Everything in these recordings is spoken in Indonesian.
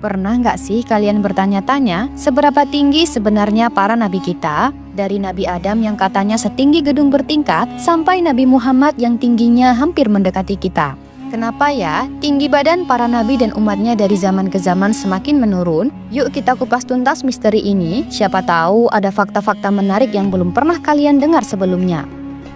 Pernah nggak sih kalian bertanya-tanya seberapa tinggi sebenarnya para nabi kita? Dari Nabi Adam yang katanya setinggi gedung bertingkat sampai Nabi Muhammad yang tingginya hampir mendekati kita. Kenapa ya tinggi badan para nabi dan umatnya dari zaman ke zaman semakin menurun? Yuk kita kupas tuntas misteri ini. Siapa tahu ada fakta-fakta menarik yang belum pernah kalian dengar sebelumnya.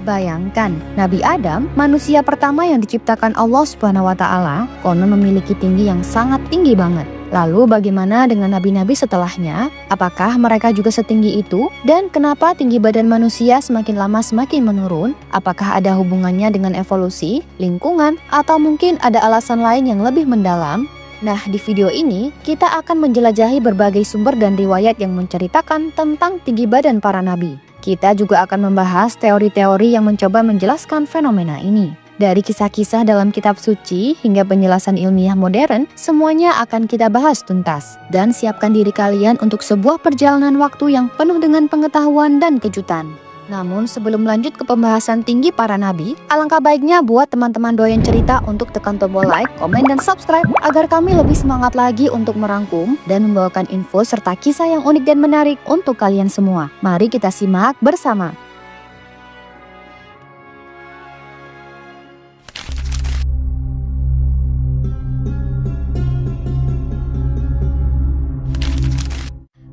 Bayangkan, Nabi Adam, manusia pertama yang diciptakan Allah Subhanahu wa Ta'ala, konon memiliki tinggi yang sangat tinggi banget. Lalu bagaimana dengan nabi-nabi setelahnya? Apakah mereka juga setinggi itu? Dan kenapa tinggi badan manusia semakin lama semakin menurun? Apakah ada hubungannya dengan evolusi, lingkungan, atau mungkin ada alasan lain yang lebih mendalam? Nah, di video ini kita akan menjelajahi berbagai sumber dan riwayat yang menceritakan tentang tinggi badan para nabi. Kita juga akan membahas teori-teori yang mencoba menjelaskan fenomena ini. Dari kisah-kisah dalam kitab suci hingga penjelasan ilmiah modern, semuanya akan kita bahas tuntas. Dan siapkan diri kalian untuk sebuah perjalanan waktu yang penuh dengan pengetahuan dan kejutan. Namun sebelum lanjut ke pembahasan tinggi para nabi, alangkah baiknya buat teman-teman doyan cerita untuk tekan tombol like, komen, dan subscribe agar kami lebih semangat lagi untuk merangkum dan membawakan info serta kisah yang unik dan menarik untuk kalian semua. Mari kita simak bersama.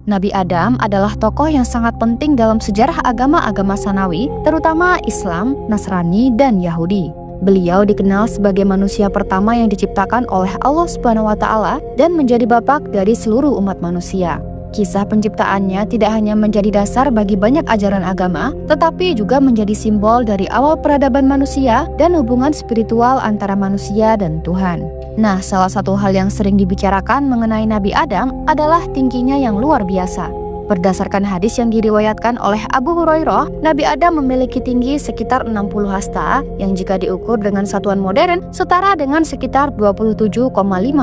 Nabi Adam adalah tokoh yang sangat penting dalam sejarah agama-agama Samawi, terutama Islam, Nasrani, dan Yahudi. Beliau dikenal sebagai manusia pertama yang diciptakan oleh Allah Subhanahu wa Ta'ala dan menjadi bapak dari seluruh umat manusia. Kisah penciptaannya tidak hanya menjadi dasar bagi banyak ajaran agama, tetapi juga menjadi simbol dari awal peradaban manusia dan hubungan spiritual antara manusia dan Tuhan. Nah, salah satu hal yang sering dibicarakan mengenai Nabi Adam adalah tingginya yang luar biasa. Berdasarkan hadis yang diriwayatkan oleh Abu Hurairah, Nabi Adam memiliki tinggi sekitar 60 hasta yang jika diukur dengan satuan modern setara dengan sekitar 27,5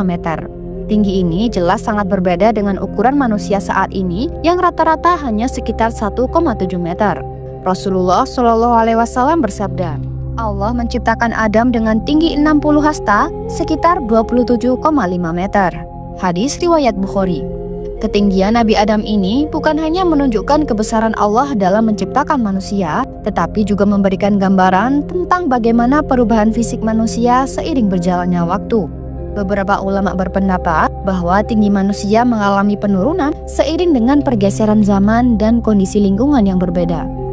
meter. Tinggi ini jelas sangat berbeda dengan ukuran manusia saat ini yang rata-rata hanya sekitar 1,7 meter. Rasulullah Shallallahu Alaihi Wasallam bersabda, Allah menciptakan Adam dengan tinggi 60 hasta sekitar 27,5 meter. Hadis riwayat Bukhari. Ketinggian Nabi Adam ini bukan hanya menunjukkan kebesaran Allah dalam menciptakan manusia, tetapi juga memberikan gambaran tentang bagaimana perubahan fisik manusia seiring berjalannya waktu. Beberapa ulama berpendapat bahwa tinggi manusia mengalami penurunan seiring dengan pergeseran zaman dan kondisi lingkungan yang berbeda.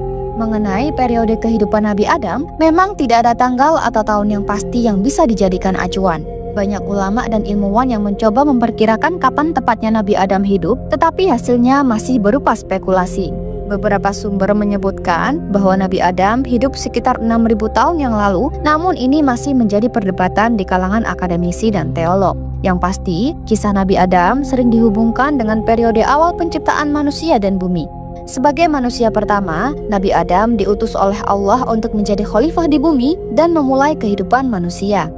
Mengenai periode kehidupan Nabi Adam, memang tidak ada tanggal atau tahun yang pasti yang bisa dijadikan acuan. Banyak ulama dan ilmuwan yang mencoba memperkirakan kapan tepatnya Nabi Adam hidup, tetapi hasilnya masih berupa spekulasi. Beberapa sumber menyebutkan bahwa Nabi Adam hidup sekitar 6.000 tahun yang lalu, namun ini masih menjadi perdebatan di kalangan akademisi dan teolog. Yang pasti, kisah Nabi Adam sering dihubungkan dengan periode awal penciptaan manusia dan bumi. Sebagai manusia pertama, Nabi Adam diutus oleh Allah untuk menjadi khalifah di bumi dan memulai kehidupan manusia.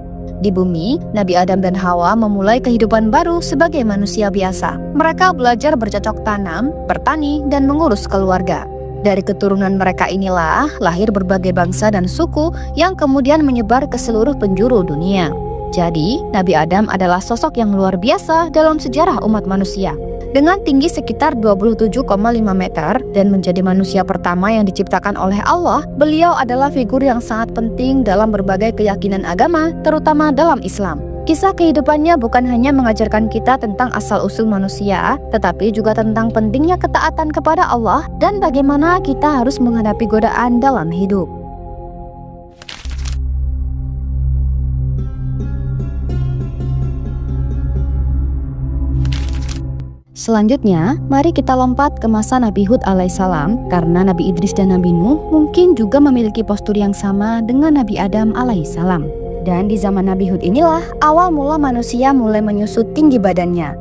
Di bumi, Nabi Adam dan Hawa memulai kehidupan baru sebagai manusia biasa. Mereka belajar bercocok tanam, bertani, dan mengurus keluarga. Dari keturunan mereka inilah lahir berbagai bangsa dan suku yang kemudian menyebar ke seluruh penjuru dunia. Jadi, Nabi Adam adalah sosok yang luar biasa dalam sejarah umat manusia. Dengan tinggi sekitar 27,5 meter dan menjadi manusia pertama yang diciptakan oleh Allah, beliau adalah figur yang sangat penting dalam berbagai keyakinan agama, terutama dalam Islam. Kisah kehidupannya bukan hanya mengajarkan kita tentang asal-usul manusia, tetapi juga tentang pentingnya ketaatan kepada Allah dan bagaimana kita harus menghadapi godaan dalam hidup. Selanjutnya, mari kita lompat ke masa Nabi Hud alaihissalam, karena Nabi Idris dan Nabi Nuh mungkin juga memiliki postur yang sama dengan Nabi Adam alaihissalam. Dan di zaman Nabi Hud inilah awal mula manusia mulai menyusut tinggi badannya.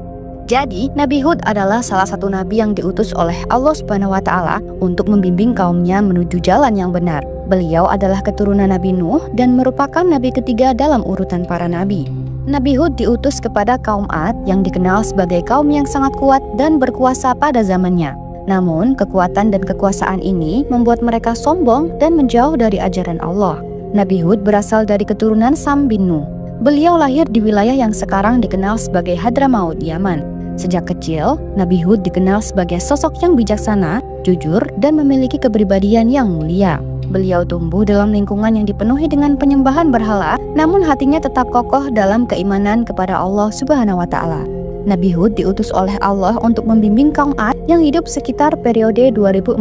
Jadi, Nabi Hud adalah salah satu nabi yang diutus oleh Allah Subhanahu wa Ta'ala untuk membimbing kaumnya menuju jalan yang benar. Beliau adalah keturunan Nabi Nuh dan merupakan nabi ketiga dalam urutan para nabi. Nabi Hud diutus kepada kaum Ad yang dikenal sebagai kaum yang sangat kuat dan berkuasa pada zamannya. Namun, kekuatan dan kekuasaan ini membuat mereka sombong dan menjauh dari ajaran Allah. Nabi Hud berasal dari keturunan Sam bin Nuh. Beliau lahir di wilayah yang sekarang dikenal sebagai Hadramaut, Yaman. Sejak kecil, Nabi Hud dikenal sebagai sosok yang bijaksana, jujur, dan memiliki kepribadian yang mulia. Beliau tumbuh dalam lingkungan yang dipenuhi dengan penyembahan berhala, namun hatinya tetap kokoh dalam keimanan kepada Allah Subhanahu wa Ta'ala. Nabi Hud diutus oleh Allah untuk membimbing kaum Ad yang hidup sekitar periode 2400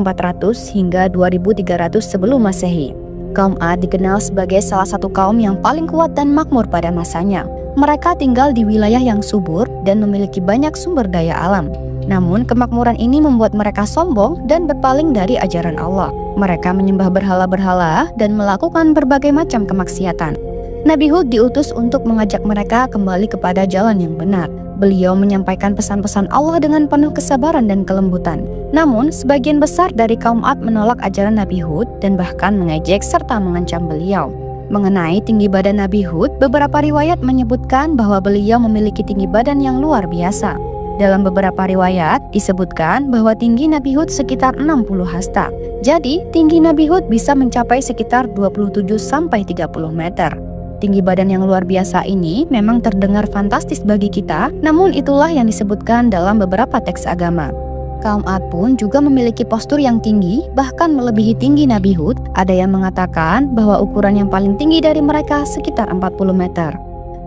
hingga 2300 sebelum Masehi. Kaum Ad dikenal sebagai salah satu kaum yang paling kuat dan makmur pada masanya. Mereka tinggal di wilayah yang subur dan memiliki banyak sumber daya alam. Namun kemakmuran ini membuat mereka sombong dan berpaling dari ajaran Allah. Mereka menyembah berhala-berhala dan melakukan berbagai macam kemaksiatan. Nabi Hud diutus untuk mengajak mereka kembali kepada jalan yang benar. Beliau menyampaikan pesan-pesan Allah dengan penuh kesabaran dan kelembutan. Namun, sebagian besar dari kaum Ad menolak ajaran Nabi Hud dan bahkan mengejek serta mengancam beliau. Mengenai tinggi badan Nabi Hud, beberapa riwayat menyebutkan bahwa beliau memiliki tinggi badan yang luar biasa. Dalam beberapa riwayat disebutkan bahwa tinggi Nabi Hud sekitar 60 hasta. Jadi, tinggi Nabi Hud bisa mencapai sekitar 27-30 meter. Tinggi badan yang luar biasa ini memang terdengar fantastis bagi kita, namun itulah yang disebutkan dalam beberapa teks agama. Kaum Ad pun juga memiliki postur yang tinggi, bahkan melebihi tinggi Nabi Hud. Ada yang mengatakan bahwa ukuran yang paling tinggi dari mereka sekitar 40 meter.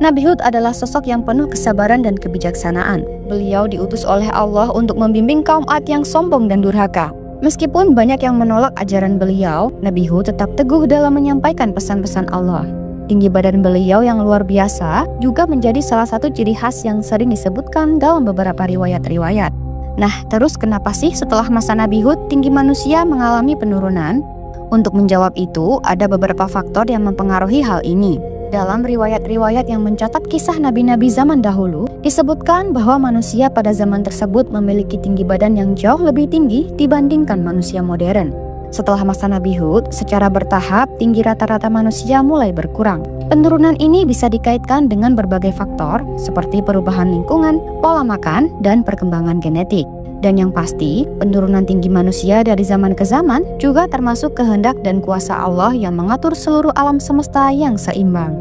Nabi Hud adalah sosok yang penuh kesabaran dan kebijaksanaan. Beliau diutus oleh Allah untuk membimbing kaum Ad yang sombong dan durhaka. Meskipun banyak yang menolak ajaran beliau, Nabi Hud tetap teguh dalam menyampaikan pesan-pesan Allah. Tinggi badan beliau yang luar biasa juga menjadi salah satu ciri khas yang sering disebutkan dalam beberapa riwayat-riwayat. Nah, terus kenapa sih setelah masa Nabi Hud tinggi manusia mengalami penurunan? Untuk menjawab itu, ada beberapa faktor yang mempengaruhi hal ini. Dalam riwayat-riwayat yang mencatat kisah nabi-nabi zaman dahulu, disebutkan bahwa manusia pada zaman tersebut memiliki tinggi badan yang jauh lebih tinggi dibandingkan manusia modern. Setelah masa Nabi Hud, secara bertahap tinggi rata-rata manusia mulai berkurang. Penurunan ini bisa dikaitkan dengan berbagai faktor seperti perubahan lingkungan, pola makan, dan perkembangan genetik. Dan yang pasti, penurunan tinggi manusia dari zaman ke zaman juga termasuk kehendak dan kuasa Allah yang mengatur seluruh alam semesta yang seimbang.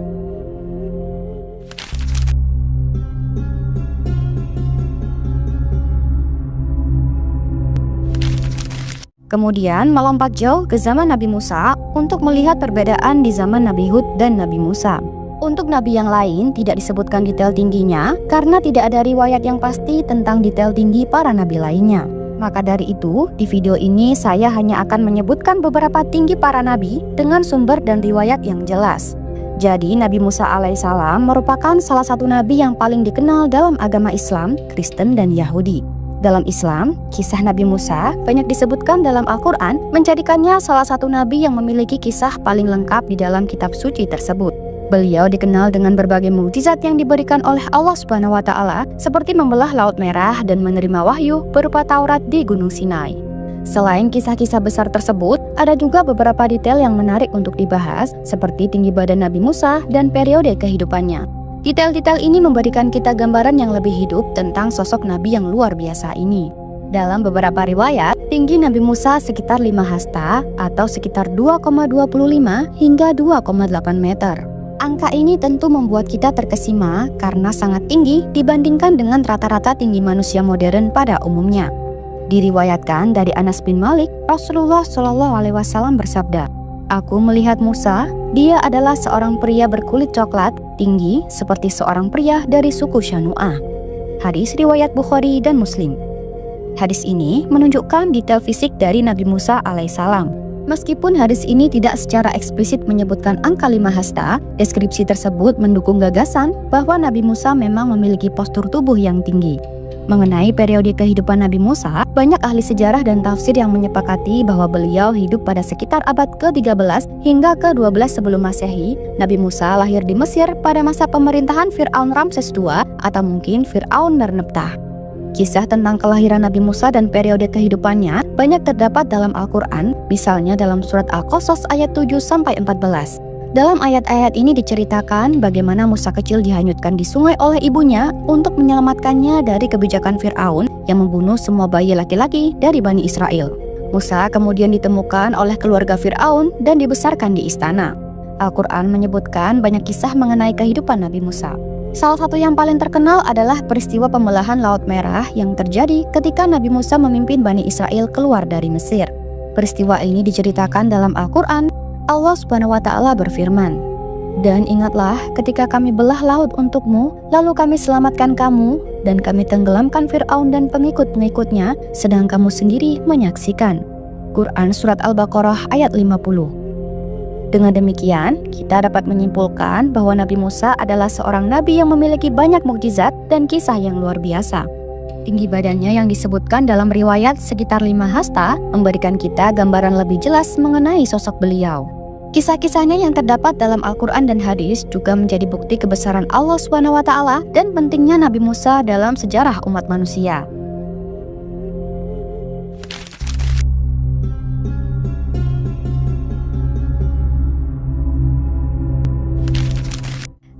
Kemudian melompat jauh ke zaman Nabi Musa untuk melihat perbedaan di zaman Nabi Hud dan Nabi Musa. Untuk nabi yang lain tidak disebutkan detail tingginya karena tidak ada riwayat yang pasti tentang detail tinggi para nabi lainnya. Maka dari itu, di video ini saya hanya akan menyebutkan beberapa tinggi para nabi dengan sumber dan riwayat yang jelas. Jadi Nabi Musa alaihissalam merupakan salah satu nabi yang paling dikenal dalam agama Islam, Kristen, dan Yahudi. Dalam Islam, kisah Nabi Musa banyak disebutkan dalam Al-Quran, menjadikannya salah satu nabi yang memiliki kisah paling lengkap di dalam kitab suci tersebut. Beliau dikenal dengan berbagai mukjizat yang diberikan oleh Allah Subhanahu wa Ta'ala, seperti membelah Laut Merah dan menerima wahyu berupa Taurat di Gunung Sinai. Selain kisah-kisah besar tersebut, ada juga beberapa detail yang menarik untuk dibahas, seperti tinggi badan Nabi Musa dan periode kehidupannya. Detail-detail ini memberikan kita gambaran yang lebih hidup tentang sosok Nabi yang luar biasa ini. Dalam beberapa riwayat, tinggi Nabi Musa sekitar 5 hasta atau sekitar 2,25 hingga 2,8 meter. Angka ini tentu membuat kita terkesima karena sangat tinggi dibandingkan dengan rata-rata tinggi manusia modern pada umumnya. Diriwayatkan dari Anas bin Malik, Rasulullah SAW bersabda, "Aku melihat Musa, dia adalah seorang pria berkulit coklat, tinggi seperti seorang pria dari suku Syanu'ah." Hadis riwayat Bukhari dan Muslim. Hadis ini menunjukkan detail fisik dari Nabi Musa alaihissalam. Meskipun hadis ini tidak secara eksplisit menyebutkan angka 5 hasta, deskripsi tersebut mendukung gagasan bahwa Nabi Musa memang memiliki postur tubuh yang tinggi. Mengenai periode kehidupan Nabi Musa, banyak ahli sejarah dan tafsir yang menyepakati bahwa beliau hidup pada sekitar abad ke-13 hingga ke-12 sebelum Masehi. Nabi Musa lahir di Mesir pada masa pemerintahan Fir'aun Ramses II atau mungkin Fir'aun Merneptah. Kisah tentang kelahiran Nabi Musa dan periode kehidupannya banyak terdapat dalam Al-Quran, misalnya dalam surat Al-Qasas ayat 7-14. Dalam ayat-ayat ini diceritakan bagaimana Musa kecil dihanyutkan di sungai oleh ibunya untuk menyelamatkannya dari kebijakan Fir'aun yang membunuh semua bayi laki-laki dari Bani Israel. Musa kemudian ditemukan oleh keluarga Fir'aun dan dibesarkan di istana. Al-Quran menyebutkan banyak kisah mengenai kehidupan Nabi Musa. Salah satu yang paling terkenal adalah peristiwa pembelahan Laut Merah yang terjadi ketika Nabi Musa memimpin Bani Israel keluar dari Mesir. Peristiwa ini diceritakan dalam Al-Quran. Allah Subhanahu wa Ta'ala berfirman, "Dan ingatlah ketika kami belah laut untukmu, lalu kami selamatkan kamu, dan kami tenggelamkan Fir'aun dan pengikut-pengikutnya, sedang kamu sendiri menyaksikan." Quran Surat Al-Baqarah ayat 50. Dengan demikian, kita dapat menyimpulkan bahwa Nabi Musa adalah seorang nabi yang memiliki banyak mukjizat dan kisah yang luar biasa. Tinggi badannya yang disebutkan dalam riwayat sekitar 5 hasta memberikan kita gambaran lebih jelas mengenai sosok beliau. Kisah-kisahnya yang terdapat dalam Al-Quran dan hadis juga menjadi bukti kebesaran Allah SWT dan pentingnya Nabi Musa dalam sejarah umat manusia.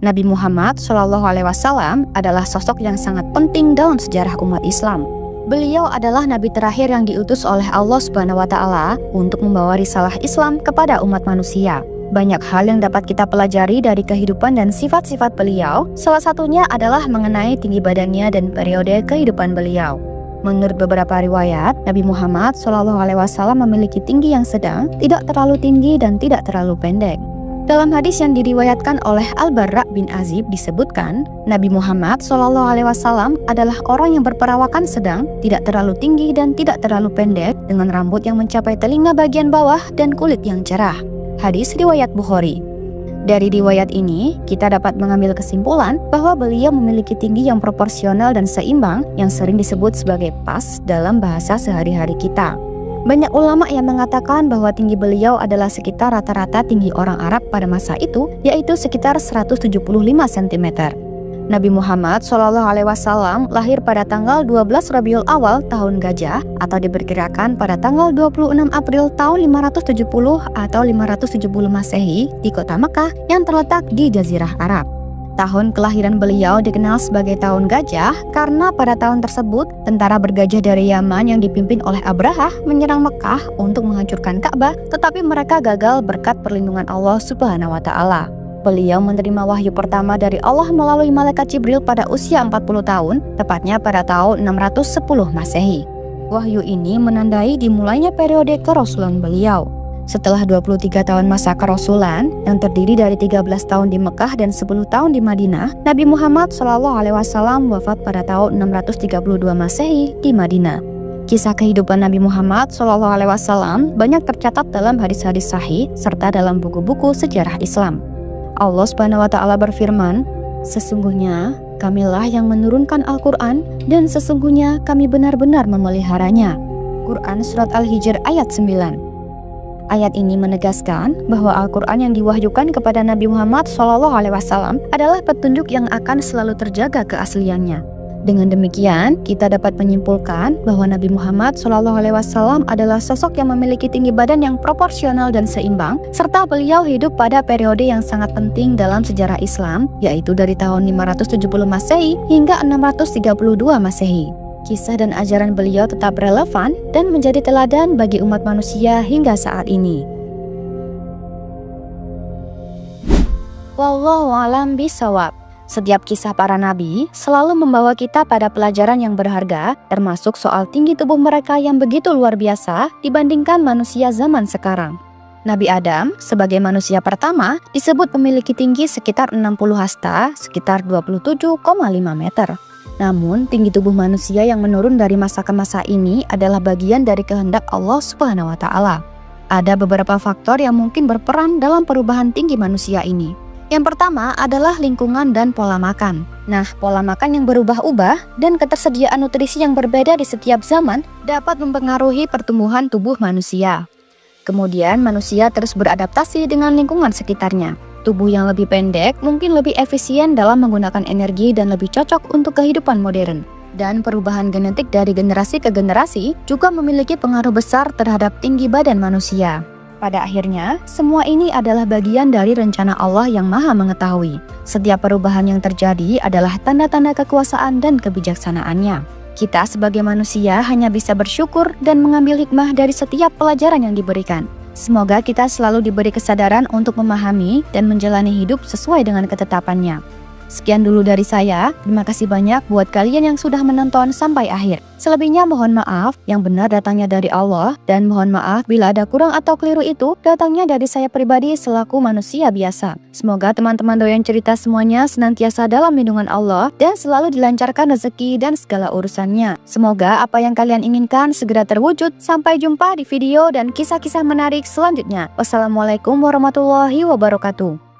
Nabi Muhammad SAW adalah sosok yang sangat penting dalam sejarah umat Islam. Beliau adalah nabi terakhir yang diutus oleh Allah Subhanahu wa Ta'ala untuk membawa risalah Islam kepada umat manusia. Banyak hal yang dapat kita pelajari dari kehidupan dan sifat-sifat beliau. Salah satunya adalah mengenai tinggi badannya dan periode kehidupan beliau. Menurut beberapa riwayat, Nabi Muhammad SAW memiliki tinggi yang sedang, tidak terlalu tinggi dan tidak terlalu pendek. Dalam hadis yang diriwayatkan oleh Al-Barra bin Azib disebutkan, Nabi Muhammad SAW adalah orang yang berperawakan sedang, tidak terlalu tinggi dan tidak terlalu pendek, dengan rambut yang mencapai telinga bagian bawah dan kulit yang cerah. Hadis riwayat Bukhari. Dari riwayat ini, kita dapat mengambil kesimpulan bahwa beliau memiliki tinggi yang proporsional dan seimbang yang sering disebut sebagai pas dalam bahasa sehari-hari kita. Banyak ulama yang mengatakan bahwa tinggi beliau adalah sekitar rata-rata tinggi orang Arab pada masa itu, yaitu sekitar 175 cm. Nabi Muhammad SAW lahir pada tanggal 12 Rabiul Awal tahun Gajah atau diperkirakan pada tanggal 26 April tahun 570 atau 570 Masehi di kota Mekah yang terletak di Jazirah Arab. Tahun kelahiran beliau dikenal sebagai tahun gajah karena pada tahun tersebut tentara bergajah dari Yaman yang dipimpin oleh Abrahah menyerang Mekah untuk menghancurkan Ka'bah, tetapi mereka gagal berkat perlindungan Allah Subhanahu wa Ta'ala. Beliau menerima wahyu pertama dari Allah melalui malaikat Jibril pada usia 40 tahun, tepatnya pada tahun 610 Masehi. Wahyu ini menandai dimulainya periode kerasulan beliau. Setelah 23 tahun masa kerasulan yang terdiri dari 13 tahun di Mekah dan 10 tahun di Madinah, Nabi Muhammad SAW wafat pada tahun 632 Masehi di Madinah. Kisah kehidupan Nabi Muhammad SAW banyak tercatat dalam hadis-hadis sahih serta dalam buku-buku sejarah Islam. Allah Subhanahu wa Ta'ala berfirman, "Sesungguhnya Kamilah yang menurunkan Al-Quran dan sesungguhnya kami benar-benar memeliharanya." Quran Surat Al-Hijr ayat 9. Ayat ini menegaskan bahwa Al-Quran yang diwahyukan kepada Nabi Muhammad SAW adalah petunjuk yang akan selalu terjaga keasliannya. Dengan demikian, kita dapat menyimpulkan bahwa Nabi Muhammad SAW adalah sosok yang memiliki tinggi badan yang proporsional dan seimbang, serta beliau hidup pada periode yang sangat penting dalam sejarah Islam, yaitu dari tahun 570 Masehi hingga 632 Masehi. Kisah dan ajaran beliau tetap relevan dan menjadi teladan bagi umat manusia hingga saat ini. Wallahu a'lam bishawab. Setiap kisah para nabi selalu membawa kita pada pelajaran yang berharga, termasuk soal tinggi tubuh mereka yang begitu luar biasa dibandingkan manusia zaman sekarang. Nabi Adam sebagai manusia pertama disebut memiliki tinggi sekitar 60 hasta, sekitar 27,5 meter. Namun, tinggi tubuh manusia yang menurun dari masa ke masa ini adalah bagian dari kehendak Allah Subhanahu wa Ta'ala. Ada beberapa faktor yang mungkin berperan dalam perubahan tinggi manusia ini. Yang pertama adalah lingkungan dan pola makan. Nah, pola makan yang berubah-ubah dan ketersediaan nutrisi yang berbeda di setiap zaman dapat mempengaruhi pertumbuhan tubuh manusia. Kemudian, manusia terus beradaptasi dengan lingkungan sekitarnya. Tubuh yang lebih pendek mungkin lebih efisien dalam menggunakan energi dan lebih cocok untuk kehidupan modern. Dan perubahan genetik dari generasi ke generasi juga memiliki pengaruh besar terhadap tinggi badan manusia. Pada akhirnya, semua ini adalah bagian dari rencana Allah yang Maha Mengetahui. Setiap perubahan yang terjadi adalah tanda-tanda kekuasaan dan kebijaksanaannya. Kita sebagai manusia hanya bisa bersyukur dan mengambil hikmah dari setiap pelajaran yang diberikan. Semoga kita selalu diberi kesadaran untuk memahami dan menjalani hidup sesuai dengan ketetapannya. Sekian dulu dari saya, terima kasih banyak buat kalian yang sudah menonton sampai akhir. Selebihnya mohon maaf, yang benar datangnya dari Allah, dan mohon maaf bila ada kurang atau keliru itu datangnya dari saya pribadi selaku manusia biasa. Semoga teman-teman doyan cerita semuanya senantiasa dalam lindungan Allah dan selalu dilancarkan rezeki dan segala urusannya. Semoga apa yang kalian inginkan segera terwujud. Sampai jumpa di video dan kisah-kisah menarik selanjutnya. Wassalamualaikum warahmatullahi wabarakatuh.